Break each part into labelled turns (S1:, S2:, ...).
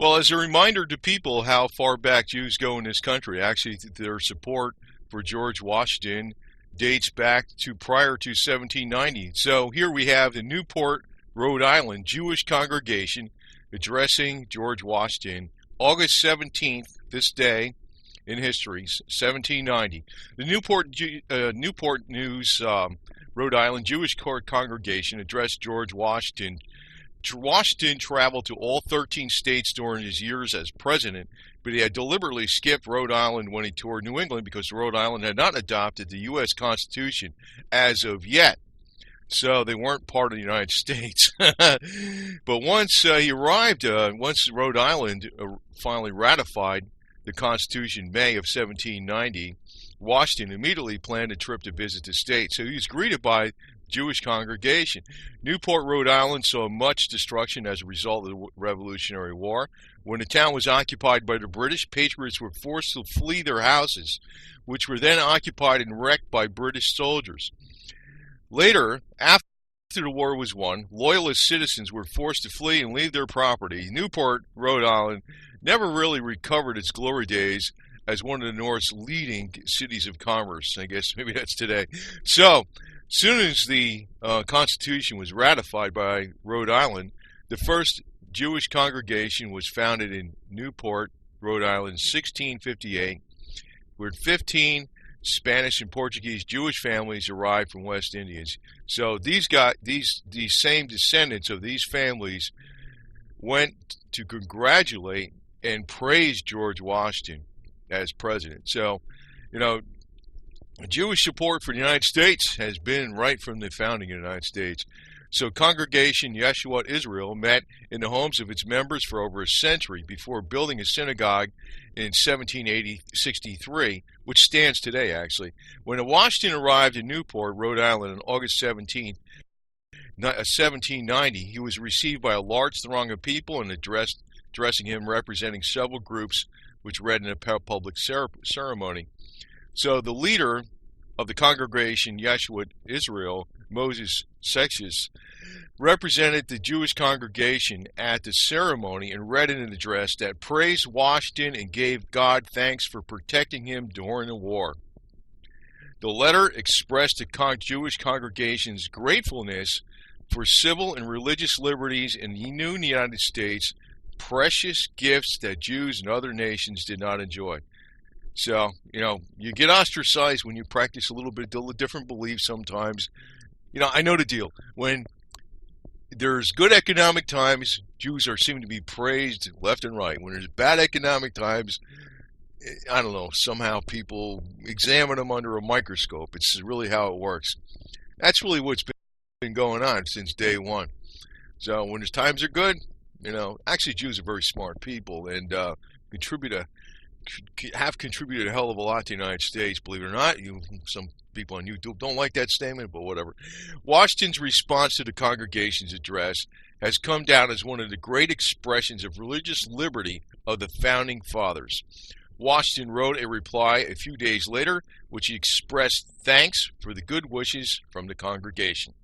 S1: Well, as a reminder to people how far back Jews go in this country, actually their support for George Washington dates back to prior to 1790. So here we have the Newport, Rhode Island Jewish congregation addressing George Washington, August 17th, this day in history, 1790. The Newport News, Rhode Island Jewish Court congregation addressed George Washington. Washington traveled to all 13 states during his years as president, but he had deliberately skipped Rhode Island when he toured New England because Rhode Island had not adopted the U.S. Constitution as of yet. So they weren't part of the United States. But once he arrived, once Rhode Island finally ratified the Constitution in May of 1790, Washington immediately planned a trip to visit the state. So he was greeted by Jewish congregation. Newport, Rhode Island saw much destruction as a result of the Revolutionary War. When the town was occupied by the British, patriots were forced to flee their houses, which were then occupied and wrecked by British soldiers. Later, after the war was won, loyalist citizens were forced to flee and leave their property. Newport, Rhode Island, never really recovered its glory days as one of the North's leading cities of commerce. I guess maybe that's today. So, as soon as the Constitution was ratified by Rhode Island, the first Jewish congregation was founded in Newport, Rhode Island, in 1658, where 15 Spanish and Portuguese Jewish families arrived from West Indies. So these same descendants of these families went to congratulate and praise George Washington as president. So, Jewish support for the United States has been right from the founding of the United States. So Congregation Yeshua Israel met in the homes of its members for over a century before building a synagogue in 1763, which stands today, actually. When Washington arrived in Newport, Rhode Island on August 17th, 1790, he was received by a large throng of people and addressing him representing several groups which read in a public ceremony. So the leader of the Congregation Yeshua Israel, Moses Sextus, represented the Jewish congregation at the ceremony and read in an address that praised Washington and gave God thanks for protecting him during the war. The letter expressed the Jewish congregation's gratefulness for civil and religious liberties in the new United States, precious gifts that Jews and other nations did not enjoy. So, you get ostracized when you practice a little bit of different beliefs sometimes. I know the deal. When there's good economic times, Jews seem to be praised left and right. When there's bad economic times, I don't know, somehow people examine them under a microscope. It's really how it works. That's really what's been going on since day one. So when times are good, actually Jews are very smart people and have contributed a hell of a lot to the United States, believe it or not. Some people on YouTube don't like that statement, but whatever. Washington's response to the congregation's address has come down as one of the great expressions of religious liberty of the Founding Fathers. Washington wrote a reply a few days later, which he expressed thanks for the good wishes from the congregation.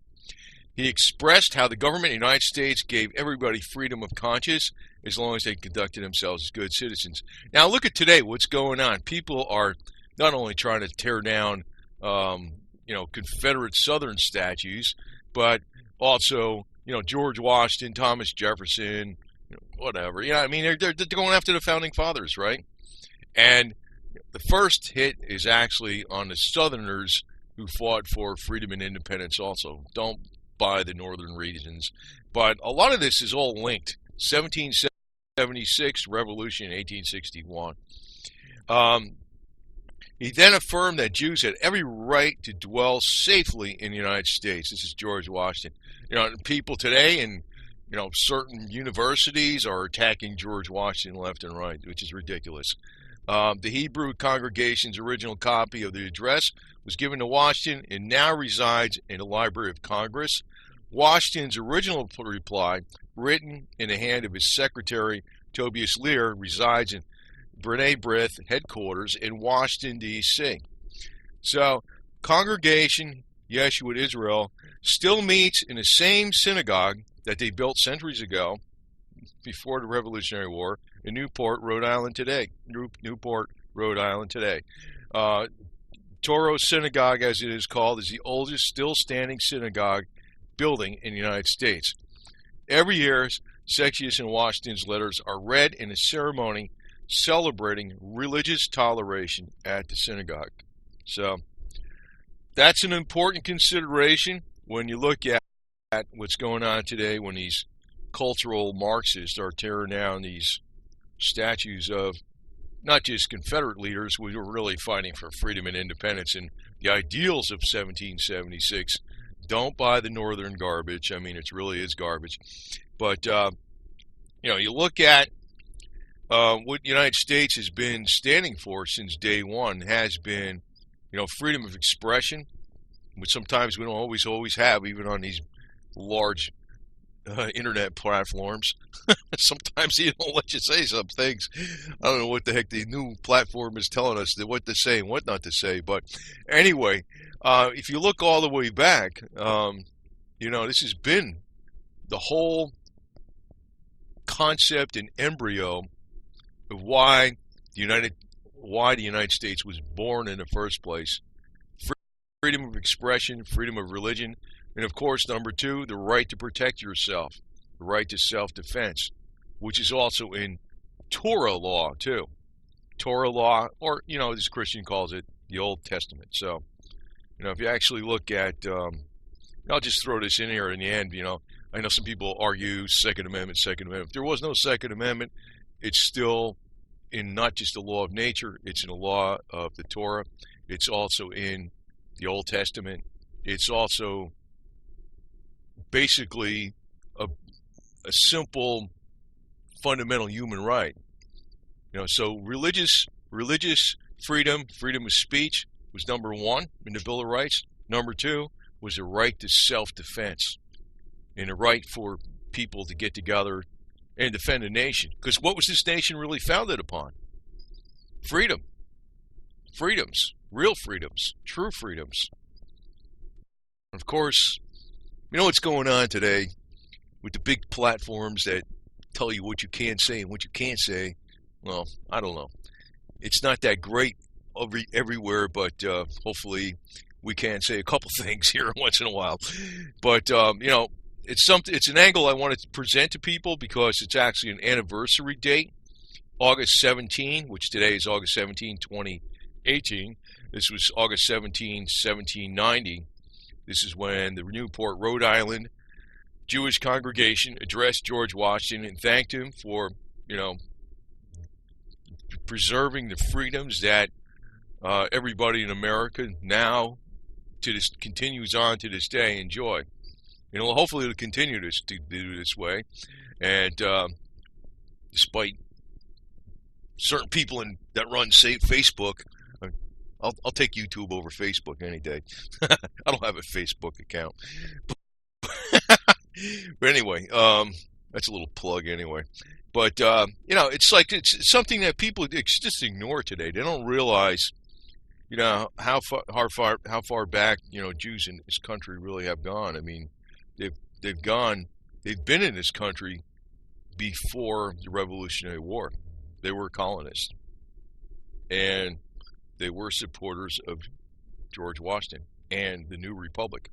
S1: He expressed how the government of the United States gave everybody freedom of conscience as long as they conducted themselves as good citizens. Now look at today, what's going on. People are not only trying to tear down, Confederate Southern statues, but also, George Washington, Thomas Jefferson, whatever. They're going after the Founding Fathers, right? And the first hit is actually on the Southerners who fought for freedom and independence also. Don't buy the northern regions. But a lot of this is all linked. 1776, Revolution, 1861. He then affirmed that Jews had every right to dwell safely in the United States. This is George Washington. People today in certain universities are attacking George Washington left and right, which is ridiculous. The Hebrew congregation's original copy of the address was given to Washington and now resides in the Library of Congress. Washington's original reply, written in the hand of his secretary, Tobias Lear, resides in B'nai B'rith headquarters in Washington, D.C. So, Congregation Yeshua Israel still meets in the same synagogue that they built centuries ago, before the Revolutionary War in Newport, Rhode Island today. Newport, Rhode Island today. Toro Synagogue, as it is called, is the oldest still standing synagogue building in the United States. Every year, Sextius and Washington's letters are read in a ceremony celebrating religious toleration at the synagogue. So that's an important consideration when you look at what's going on today, when these cultural Marxists are tearing down these statues of not just Confederate leaders who were really fighting for freedom and independence and the ideals of 1776. Don't buy the Northern garbage. I mean, it really is garbage. But, you look at what the United States has been standing for since day one has been, freedom of expression, which sometimes we don't always have, even on these large internet platforms. Sometimes they don't let you say some things. I don't know what the heck the new platform is telling us, what to say and what not to say. But anyway, if you look all the way back, this has been the whole concept and embryo of why the United States was born in the first place. Freedom of expression, freedom of religion, and of course, number two, the right to protect yourself, the right to self-defense, which is also in Torah law too. Torah law, or as Christian calls it, the Old Testament. So, if you actually look at, I'll just throw this in here in the end. I know some people argue Second Amendment. If there was no Second Amendment, it's still in not just the law of nature, it's in the law of the Torah. It's also in the Old Testament. It's also basically a simple fundamental human right. So religious freedom of speech was number one in the Bill of Rights. Number two was the right to self-defense and the right for people to get together and defend a nation. Because what was this nation really founded upon? Freedom. Freedoms. Real freedoms. True freedoms. Of course, what's going on today with the big platforms that tell you what you can say and what you can't say? Well, I don't know. It's not that great everywhere, but hopefully we can say a couple things here once in a while. But, it's an angle I want to present to people because it's actually an anniversary date, August 17, which today is August 17, 2018. This was August 17, 1790. This is when the Newport, Rhode Island Jewish congregation addressed George Washington and thanked him for, preserving the freedoms that everybody in America now continues on to this day enjoy. Hopefully it'll continue to do this way. And despite certain people that run Facebook, I'll take YouTube over Facebook any day. I don't have a Facebook account. But anyway, that's a little plug anyway. But, it's something that people just ignore today. They don't realize, how far back, Jews in this country really have gone. I mean, they've been in this country before the Revolutionary War. They were colonists. And they were supporters of George Washington and the new republic.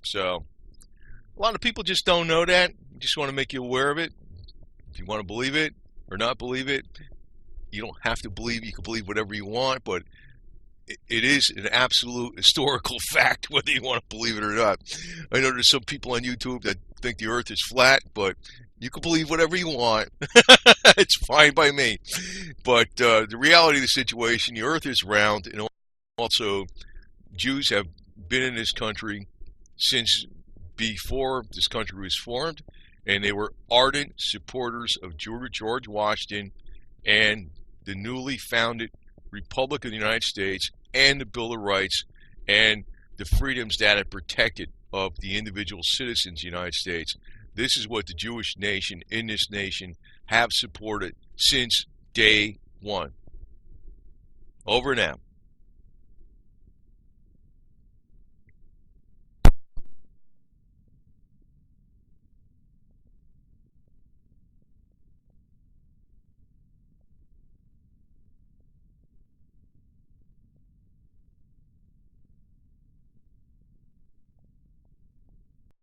S1: So, a lot of people just don't know that. Just want to make you aware of it. If you want to believe it or not believe it, you don't have to believe. You can believe whatever you want, but it is an absolute historical fact, whether you want to believe it or not. I know there's some people on YouTube that think the earth is flat, but you can believe whatever you want. It's fine by me. But the reality of the situation, the earth is round, and also Jews have been in this country since before this country was formed, and they were ardent supporters of George Washington and the newly founded Republic of the United States and the Bill of Rights and the freedoms that it protected of the individual citizens of the United States. This is what the Jewish nation in this nation have supported since day one. Over and out.